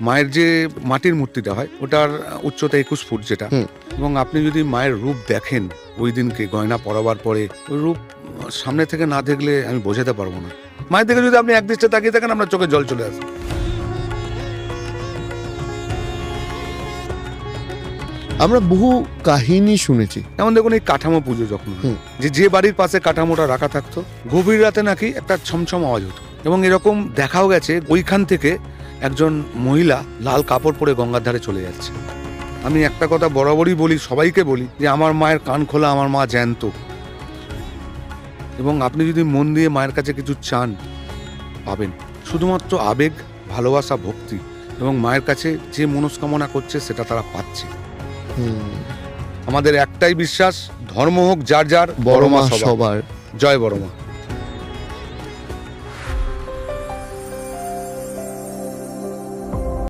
মায়ের যে মাটির মূর্তিটা হয় ওটার উচ্চতা 21 ফুট যেটা, এবং আপনি যদি মায়ের রূপ দেখেন ওই দিনকে গয়না পরাবার পরে, ওই রূপ সামনে থেকে না দেখলে আমি বোঝাতে পারবো না। মায়ের দিকে যদি আপনি একদৃষ্টে তাকিয়ে থাকেন আপনার চোখে জল চলে আসে। আমরা বহু কাহিনী শুনেছি, যেমন দেখুন এই কাঠামো পুজো যখন হয়, যে বাড়ির পাশে কাঠামোটা রাখা থাকতো গভীর রাতে নাকি একটা ছমছম আওয়াজ হতো, এবং এরকম দেখাও গেছে ওইখান থেকে একজন মহিলা লাল কাপড় পরে গঙ্গার ধারে চলে যাচ্ছে। আমি একটা কথা বরাবরই বলি, সবাইকে বলি, যে আমার মায়ের কান খোলা, আমার মা জ্যান্ত, এবং আপনি যদি মন দিয়ে মায়ের কাছে কিছু চান পাবেন। শুধুমাত্র আবেগ, ভালোবাসা, ভক্তি, এবং মায়ের কাছে যে মনস্কামনা করছে সেটা তারা পাচ্ছে। আমাদের একটাই বিশ্বাস, ধর্ম হোক যার যার, বড় মা সবার। জয় বড় মা।